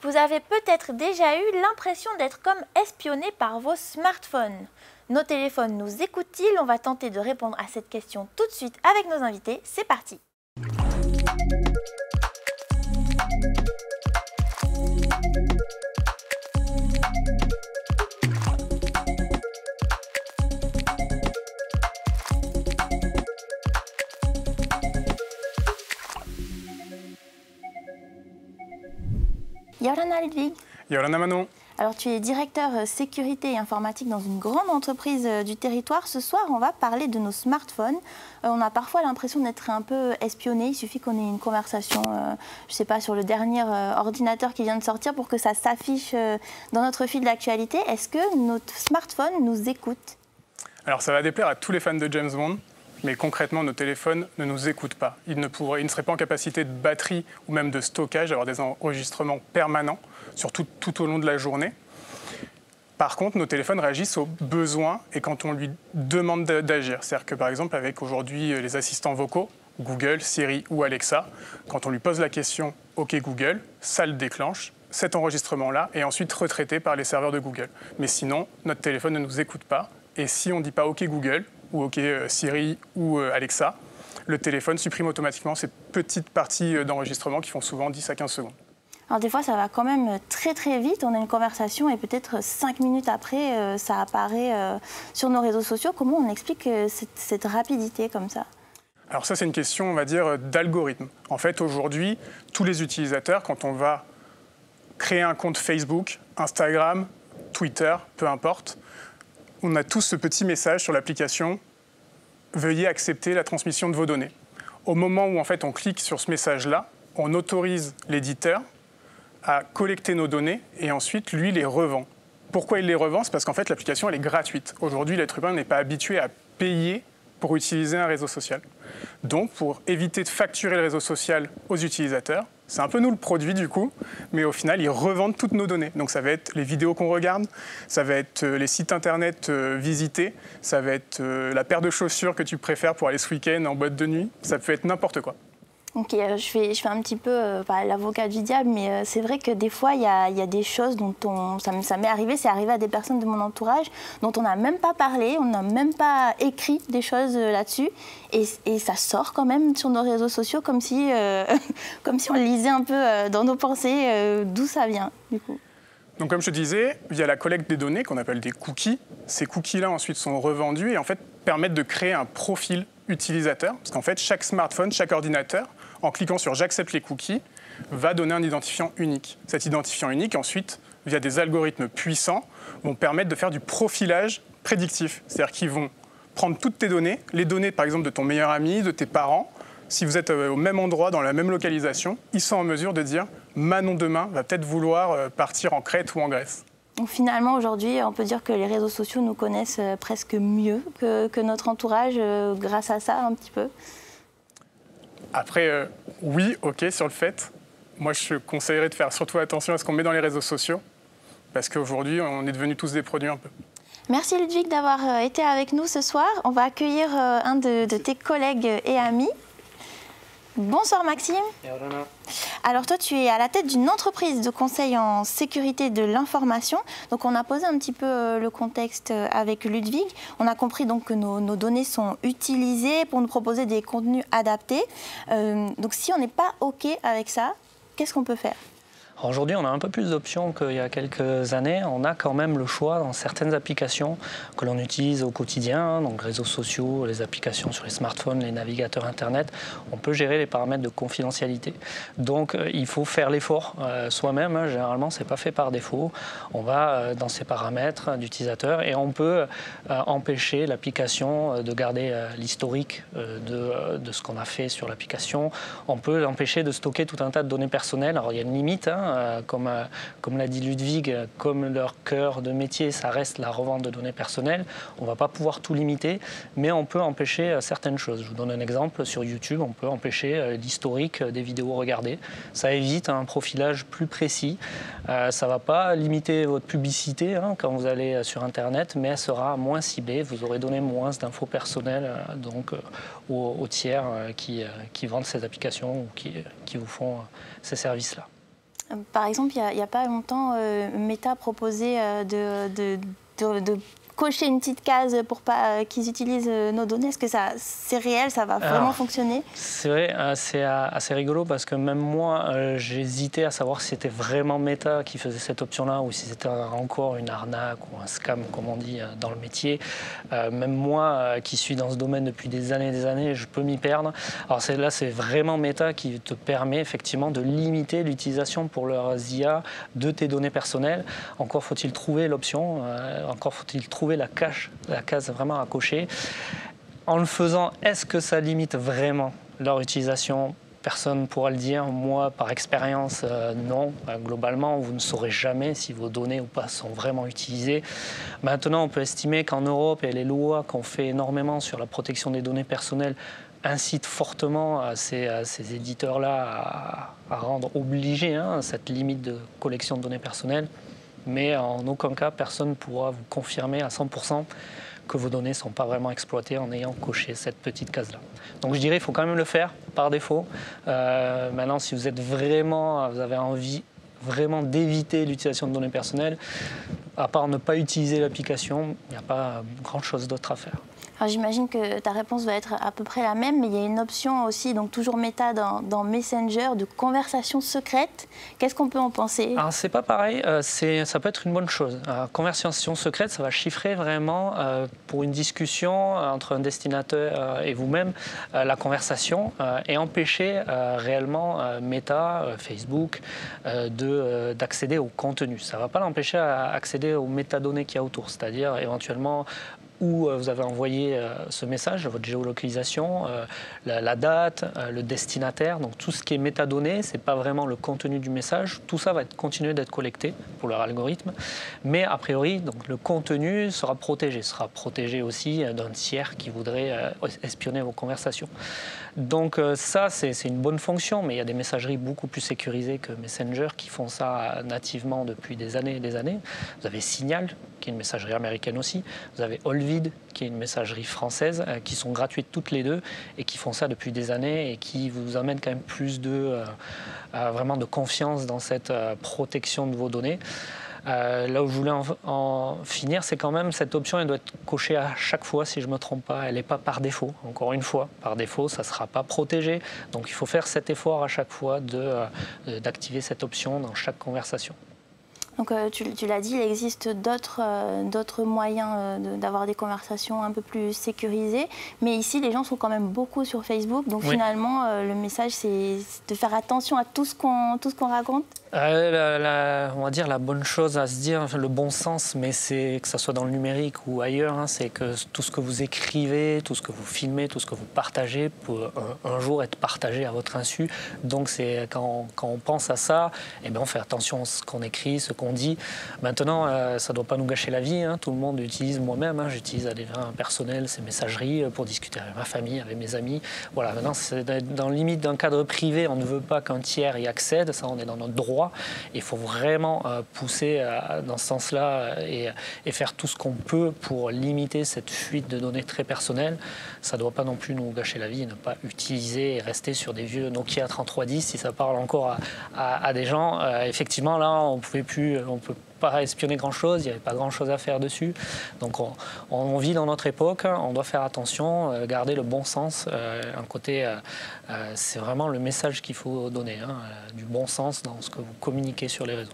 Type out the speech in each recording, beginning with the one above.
Vous avez peut-être déjà eu l'impression d'être comme espionné par vos smartphones. Nos téléphones nous écoutent-ils? On va tenter de répondre à cette question tout de suite avec nos invités. C'est parti! Yorana Ludwig. Yorana Manon. Alors tu es directeur sécurité et informatique dans une grande entreprise du territoire. Ce soir, on va parler de nos smartphones. On a parfois l'impression d'être un peu espionné. Il suffit qu'on ait une conversation, je ne sais pas, sur le dernier ordinateur qui vient de sortir pour que ça s'affiche dans notre fil d'actualité. Est-ce que notre smartphone nous écoute? Alors ça va déplaire à tous les fans de James Bond. Mais concrètement, nos téléphones ne nous écoutent pas. Ils ne seraient pas en capacité de batterie ou même de stockage, d'avoir des enregistrements permanents, surtout tout au long de la journée. Par contre, nos téléphones réagissent aux besoins et quand on lui demande d'agir. C'est-à-dire que par exemple, avec aujourd'hui les assistants vocaux, Google, Siri ou Alexa, quand on lui pose la question « OK Google », ça le déclenche. Cet enregistrement-là est ensuite retraité par les serveurs de Google. Mais sinon, notre téléphone ne nous écoute pas. Et si on ne dit pas « OK Google », ou OK Siri ou Alexa, le téléphone supprime automatiquement ces petites parties d'enregistrement qui font souvent 10 à 15 secondes. Alors des fois, ça va quand même très très vite. On a une conversation et peut-être 5 minutes après, ça apparaît sur nos réseaux sociaux. Comment on explique cette rapidité comme ça? Alors ça, c'est une question, on va dire, d'algorithme. En fait, aujourd'hui, tous les utilisateurs, quand on va créer un compte Facebook, Instagram, Twitter, peu importe, on a tous ce petit message sur l'application « Veuillez accepter la transmission de vos données ». Au moment où en fait, on clique sur ce message-là, on autorise l'éditeur à collecter nos données et ensuite, lui, les revend. Pourquoi il les revend? C'est parce qu'en fait, l'application, elle est gratuite. Aujourd'hui, l'être humain n'est pas habitué à payer pour utiliser un réseau social. Donc, pour éviter de facturer le réseau social aux utilisateurs, c'est un peu nous le produit du coup, mais au final, ils revendent toutes nos données. Donc ça va être les vidéos qu'on regarde, ça va être les sites internet visités, ça va être la paire de chaussures que tu préfères pour aller ce week-end en boîte de nuit, ça peut être n'importe quoi. Ok, je fais un petit peu l'avocat du diable, mais c'est vrai que des fois, il y a des choses dont ça m'est arrivé, c'est arrivé à des personnes de mon entourage dont on n'a même pas parlé, on n'a même pas écrit des choses là-dessus, et ça sort quand même sur nos réseaux sociaux comme si on lisait un peu dans nos pensées d'où ça vient, du coup. Donc comme je te disais, via la collecte des données qu'on appelle des cookies, ces cookies-là ensuite sont revendus et en fait permettent de créer un profil utilisateur, parce qu'en fait chaque smartphone, chaque ordinateur, en cliquant sur « J'accepte les cookies », va donner un identifiant unique. Cet identifiant unique, ensuite, via des algorithmes puissants, vont permettre de faire du profilage prédictif. C'est-à-dire qu'ils vont prendre toutes tes données, les données par exemple de ton meilleur ami, de tes parents. Si vous êtes au même endroit, dans la même localisation, ils sont en mesure de dire « Manon demain va peut-être vouloir partir en Crète ou en Grèce ». Donc finalement, aujourd'hui, on peut dire que les réseaux sociaux nous connaissent presque mieux que notre entourage grâce à ça, un petit peu. Après, oui, ok, sur le fait. Moi, je conseillerais de faire surtout attention à ce qu'on met dans les réseaux sociaux, parce qu'aujourd'hui, on est devenus tous des produits un peu. Merci Ludwig d'avoir été avec nous ce soir. On va accueillir un de tes collègues et amis. Bonsoir Maxime. Yorana. Alors toi, tu es à la tête d'une entreprise de conseil en sécurité de l'information. Donc on a posé un petit peu le contexte avec Ludwig. On a compris donc que nos données sont utilisées pour nous proposer des contenus adaptés. Donc si on n'est pas OK avec ça, qu'est-ce qu'on peut faire ? Aujourd'hui, on a un peu plus d'options qu'il y a quelques années. On a quand même le choix dans certaines applications que l'on utilise au quotidien, donc réseaux sociaux, les applications sur les smartphones, les navigateurs Internet. On peut gérer les paramètres de confidentialité. Donc, il faut faire l'effort soi-même. Généralement, ce n'est pas fait par défaut. On va dans ces paramètres d'utilisateur et on peut empêcher l'application de garder l'historique de ce qu'on a fait sur l'application. On peut l'empêcher de stocker tout un tas de données personnelles. Alors, il y a une limite, comme l'a dit Ludwig, comme leur cœur de métier, ça reste la revente de données personnelles. On ne va pas pouvoir tout limiter, mais on peut empêcher certaines choses. Je vous donne un exemple. Sur YouTube, on peut empêcher l'historique des vidéos regardées. Ça évite un profilage plus précis. Ça ne va pas limiter votre publicité quand vous allez sur Internet, mais elle sera moins ciblée. Vous aurez donné moins d'infos personnelles aux tiers qui vendent ces applications ou qui vous font ces services-là. Par exemple, il n'y a pas longtemps, Meta proposait de cocher une petite case pour pas qu'ils utilisent nos données. Est-ce que c'est réel, ça va vraiment fonctionner? C'est vrai, c'est assez rigolo parce que même moi, j'hésitais à savoir si c'était vraiment Meta qui faisait cette option-là ou si c'était encore une arnaque ou un scam, comme on dit dans le métier. Même moi, qui suis dans ce domaine depuis des années, je peux m'y perdre. Alors là, c'est vraiment Meta qui te permet effectivement de limiter l'utilisation pour leurs IA de tes données personnelles. Encore faut-il trouver l'option, encore faut-il trouver la case vraiment à cocher. En le faisant, est-ce que ça limite vraiment leur utilisation? Personne ne pourra le dire. Moi, par expérience, non. Globalement, vous ne saurez jamais si vos données ou pas sont vraiment utilisées. Maintenant, on peut estimer qu'en Europe, et les lois qu'on fait énormément sur la protection des données personnelles incitent fortement ces éditeurs-là à rendre obligé cette limite de collection de données personnelles. Mais en aucun cas, personne ne pourra vous confirmer à 100% que vos données ne sont pas vraiment exploitées en ayant coché cette petite case-là. Donc je dirais qu'il faut quand même le faire par défaut. Maintenant, si vous avez envie vraiment d'éviter l'utilisation de données personnelles, à part ne pas utiliser l'application, il n'y a pas grand-chose d'autre à faire. Alors j'imagine que ta réponse va être à peu près la même, mais il y a une option aussi, donc toujours Meta dans Messenger, de conversation secrète. Qu'est-ce qu'on peut en penser? Alors c'est pas pareil, ça peut être une bonne chose. Conversation secrète, ça va chiffrer vraiment pour une discussion entre un destinateur et vous-même la conversation et empêcher réellement Meta, Facebook, d'accéder au contenu. Ça ne va pas l'empêcher d'accéder aux métadonnées qu'il y a autour, c'est-à-dire éventuellement où vous avez envoyé ce message, votre géolocalisation, la date, le destinataire. Donc tout ce qui est métadonnées, ce n'est pas vraiment le contenu du message. Tout ça va continuer d'être collecté pour leur algorithme. Mais a priori, donc, le contenu sera protégé aussi d'un tiers qui voudrait espionner vos conversations. Donc ça, c'est une bonne fonction, mais il y a des messageries beaucoup plus sécurisées que Messenger qui font ça nativement depuis des années et des années. Vous avez Signal, qui est une messagerie américaine aussi. Vous avez Olvid, qui est une messagerie française, qui sont gratuites toutes les deux et qui font ça depuis des années et qui vous amènent quand même plus vraiment de confiance dans cette protection de vos données. Là où je voulais en finir, c'est quand même cette option, elle doit être cochée à chaque fois, si je ne me trompe pas. Elle n'est pas par défaut, encore une fois. Par défaut, ça ne sera pas protégé. Donc il faut faire cet effort à chaque fois d'activer cette option dans chaque conversation. Donc tu l'as dit, il existe d'autres moyens d'avoir des conversations un peu plus sécurisées. Mais ici, les gens sont quand même beaucoup sur Facebook. Donc finalement, le message, c'est de faire attention à tout ce qu'on raconte. On va dire la bonne chose à se dire, le bon sens, mais c'est que ça soit dans le numérique ou ailleurs, c'est que tout ce que vous écrivez, tout ce que vous filmez, tout ce que vous partagez peut un jour être partagé à votre insu. Donc c'est quand on pense à ça, on fait attention à ce qu'on écrit, ce qu'on dit. Maintenant, ça ne doit pas nous gâcher la vie. Tout le monde utilise, moi-même, j'utilise à des fins personnelles ces messageries pour discuter avec ma famille, avec mes amis. Voilà, maintenant, c'est dans la limite d'un cadre privé, on ne veut pas qu'un tiers y accède, ça on est dans notre droit. Il faut vraiment pousser dans ce sens-là et faire tout ce qu'on peut pour limiter cette fuite de données très personnelles. Ça ne doit pas non plus nous gâcher la vie, ne pas utiliser et rester sur des vieux Nokia 3310 si ça parle encore à des gens. Effectivement, là, on ne peut pas espionner grand-chose, il n'y avait pas grand-chose à faire dessus. Donc on vit dans notre époque, on doit faire attention, garder le bon sens. Un côté, c'est vraiment le message qu'il faut donner, du bon sens dans ce que vous communiquez sur les réseaux.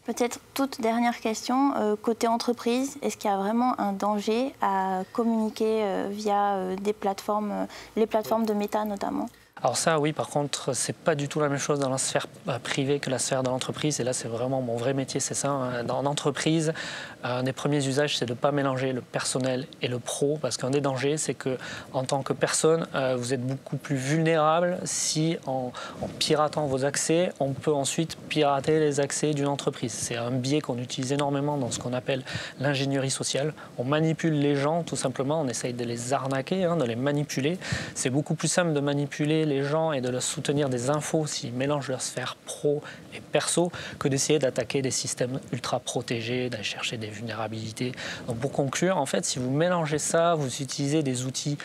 Peut-être toute dernière question, côté entreprise, est-ce qu'il y a vraiment un danger à communiquer via les plateformes de Meta notamment ? Alors ça, oui, par contre, c'est pas du tout la même chose dans la sphère privée que la sphère de l'entreprise. Et là, c'est vraiment mon vrai métier, c'est ça. Dans l'entreprise, un des premiers usages, c'est de ne pas mélanger le personnel et le pro. Parce qu'un des dangers, c'est qu'en tant que personne, vous êtes beaucoup plus vulnérable si, en piratant vos accès, on peut ensuite pirater les accès d'une entreprise. C'est un biais qu'on utilise énormément dans ce qu'on appelle l'ingénierie sociale. On manipule les gens, tout simplement. On essaye de les arnaquer, de les manipuler. C'est beaucoup plus simple de manipuler les gens et de leur soutenir des infos s'ils mélangent leur sphère pro et perso que d'essayer d'attaquer des systèmes ultra protégés, d'aller chercher des vulnérabilités. Donc pour conclure, en fait, si vous mélangez ça, vous utilisez des outils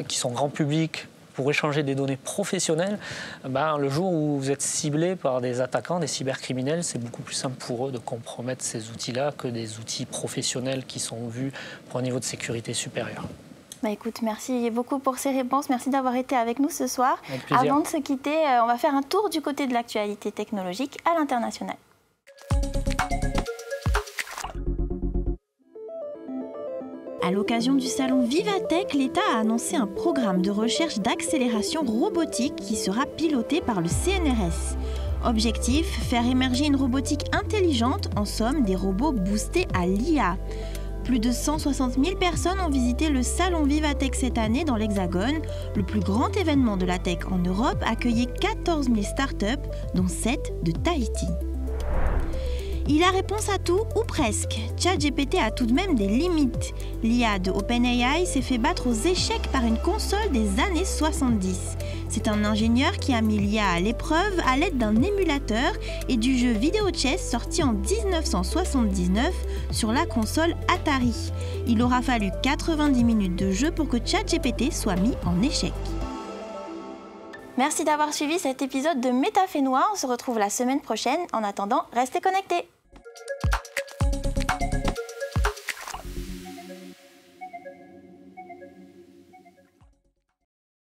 qui sont grand public pour échanger des données professionnelles, le jour où vous êtes ciblé par des attaquants, des cybercriminels, c'est beaucoup plus simple pour eux de compromettre ces outils-là que des outils professionnels qui sont vus pour un niveau de sécurité supérieur. Écoute, merci beaucoup pour ces réponses. Merci d'avoir été avec nous ce soir. Avec plaisir. Avant de se quitter, on va faire un tour du côté de l'actualité technologique à l'international. À l'occasion du salon Vivatech, l'État a annoncé un programme de recherche d'accélération robotique qui sera piloté par le CNRS. Objectif, faire émerger une robotique intelligente, en somme des robots boostés à l'IA. Plus de 160 000 personnes ont visité le salon Vivatech cette année dans l'Hexagone. Le plus grand événement de la tech en Europe accueillait 14 000 startups, dont 7 de Tahiti. Il a réponse à tout, ou presque. ChatGPT a tout de même des limites. L'IA de OpenAI s'est fait battre aux échecs par une console des années 70. C'est un ingénieur qui a mis l'IA à l'épreuve à l'aide d'un émulateur et du jeu Video Chess sorti en 1979 sur la console Atari. Il aura fallu 90 minutes de jeu pour que ChatGPT soit mis en échec. Merci d'avoir suivi cet épisode de Métafénois. On se retrouve la semaine prochaine. En attendant, restez connectés.